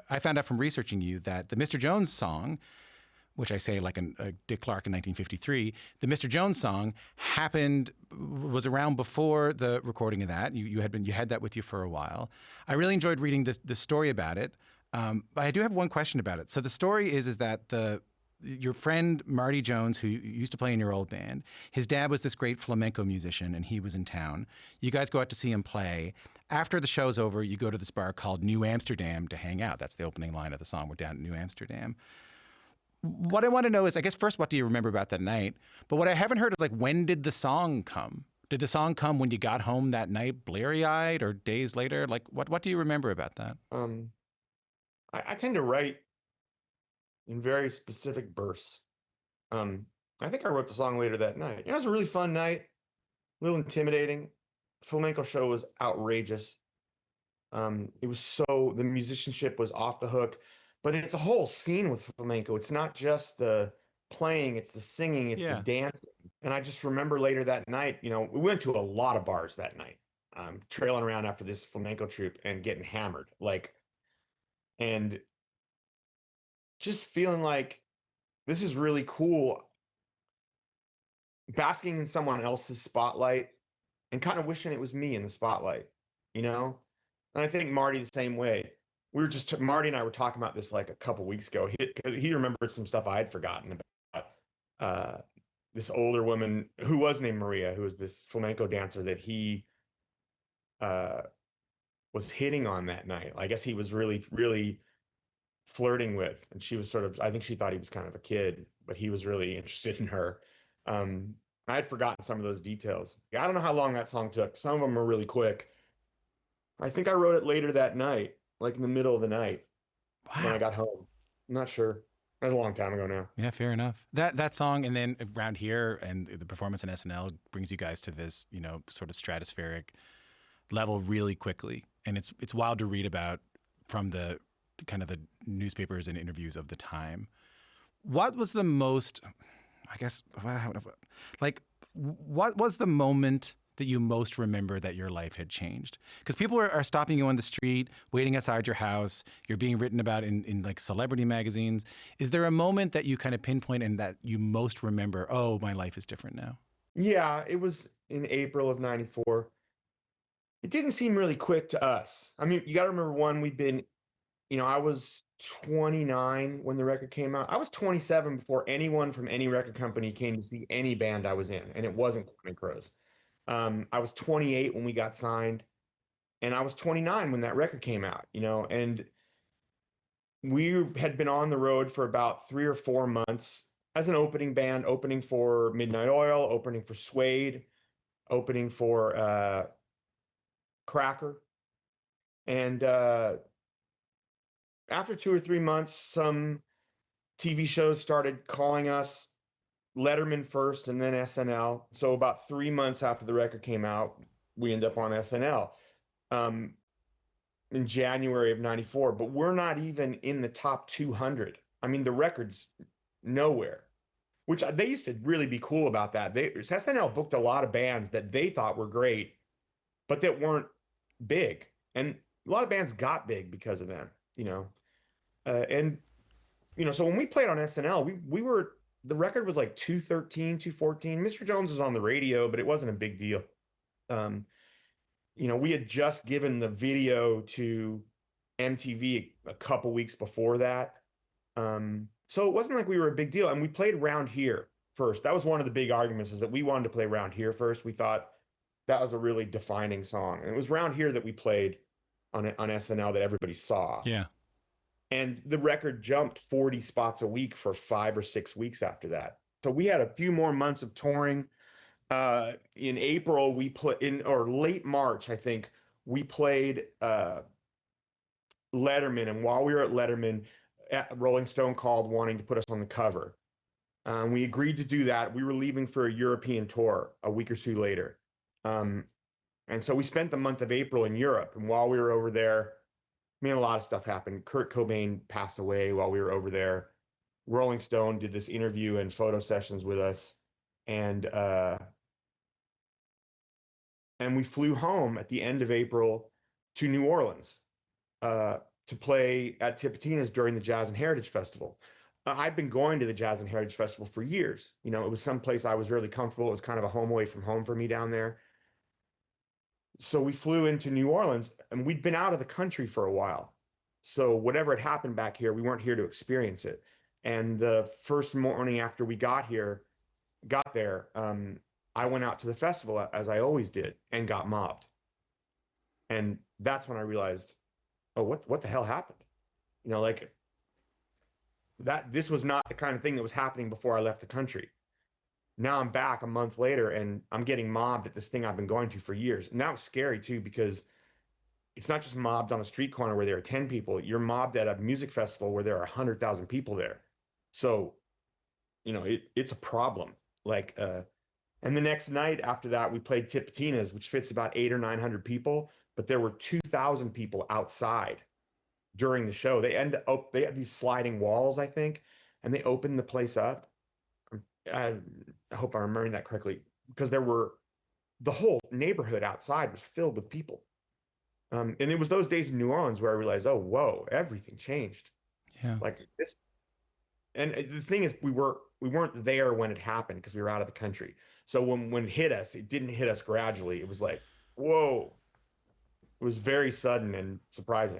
I found out from researching you that the Mr. Jones song, which I say like a Dick Clark in 1953, the Mr. Jones song was around before the recording of that. You had that with you for a while. I really enjoyed reading the story about it. But I do have one question about it. So the story is that your friend Marty Jones, who used to play in your old band, his dad was this great flamenco musician, and he was in town. You guys go out to see him play. After the show's over, you go to this bar called New Amsterdam to hang out. That's the opening line of the song. We're down at New Amsterdam. What I want to know is, I guess, first, what do you remember about that night? But what I haven't heard is, like, when did the song come? Did the song come when you got home that night, bleary-eyed, or days later? Like, what do you remember about that? I tend to write in very specific bursts. I think I wrote the song later that night. It was a really fun night, a little intimidating. Flamenco show was outrageous. The musicianship was off the hook, but it's a whole scene with flamenco. It's not just the playing, it's the singing, it's the Yeah. dancing. And I just remember later that night, we went to a lot of bars that night, trailing around after this flamenco troupe and getting hammered, and just feeling like this is really cool, basking in someone else's spotlight and kind of wishing it was me in the spotlight, you know? And I think Marty the same way. Marty and I were talking about this like a couple weeks ago. He remembered some stuff I had forgotten about. This older woman who was named Maria, who was this flamenco dancer that he was hitting on that night. I guess he was really, really flirting with, and she was I think she thought he was kind of a kid, but he was really interested in her. I had forgotten some of those details. I don't know how long that song took. Some of them are really quick. I think I wrote it later that night, like in the middle of the night when I got home. I'm not sure. That was a long time ago now. Yeah, fair enough. That song, and then Around Here, and the performance in SNL brings you guys to this, sort of stratospheric level really quickly. And it's wild to read about from the kind of the newspapers and interviews of the time. What was the most, I guess, like, what was the moment that you most remember that your life had changed? Because people are stopping you on the street, waiting outside your house. You're being written about in like celebrity magazines. Is there a moment that you kind of pinpoint and that you most remember? Oh, my life is different now. Yeah, it was in April of '94. It didn't seem really quick to us. I mean, you got to remember, I was 29 when the record came out. I was 27 before anyone from any record company came to see any band I was in, and it wasn't Counting Crows. I was 28 when we got signed, and I was 29 when that record came out, and we had been on the road for about 3 or 4 months as an opening band, opening for Midnight Oil, opening for Suede, opening for Cracker. And after 2 or 3 months, some TV shows started calling us, Letterman first and then SNL. So about 3 months after the record came out, we end up on SNL in January of '94. But we're not even in the top 200. I mean, the record's nowhere, which they used to really be cool about that. SNL booked a lot of bands that they thought were great, but that weren't big. And a lot of bands got big because of them, so when we played on SNL, the record was like 213, 214. Mr. Jones was on the radio, but it wasn't a big deal. We had just given the video to MTV a couple weeks before that. So it wasn't like we were a big deal. And we played Round Here first. That was one of the big arguments, is that we wanted to play Round Here first. We thought that was a really defining song. And it was Round Here that we played on SNL that everybody saw. Yeah. And the record jumped 40 spots a week for 5 or 6 weeks after that. So we had a few more months of touring. In April, or late March, I think, we played Letterman. And while we were at Letterman, Rolling Stone called wanting to put us on the cover. We agreed to do that. We were leaving for a European tour a week or two later. And so we spent the month of April in Europe. And while we were over there, a lot of stuff happened. Kurt Cobain passed away while we were over there. Rolling Stone did this interview and photo sessions with us. And we flew home at the end of April to New Orleans to to play at Tipitina's during the Jazz and Heritage Festival. I've been going to the Jazz and Heritage Festival for years. You know, it was someplace I was really comfortable. It was kind of a home away from home for me down there. So we flew into New Orleans and we'd been out of the country for a while. So whatever had happened back here, we weren't here to experience it. And the first morning after we got there, I went out to the festival as I always did and got mobbed. And that's when I realized, oh, what the hell happened? You know, like that this was not the kind of thing that was happening before I left the country. Now I'm back a month later and I'm getting mobbed at this thing I've been going to for years. And that was scary too, because it's not just mobbed on a street corner where there are 10 people. You're mobbed at a music festival where there are 100,000 people there. So, you know, it's a problem. Like, and the next night after that, we played Tipitina's, which fits about 800 or 900 people, but there were 2,000 people outside during the show. They had these sliding walls, I think, and they opened the place up. I, I hope I'm remembering that correctly, because the whole neighborhood outside was filled with people. And it was those days in New Orleans where I realized, oh, whoa, everything changed. Yeah. Like this. And the thing is, we weren't there when it happened because we were out of the country. So when it hit us, it didn't hit us gradually. It was like, whoa. It was very sudden and surprising.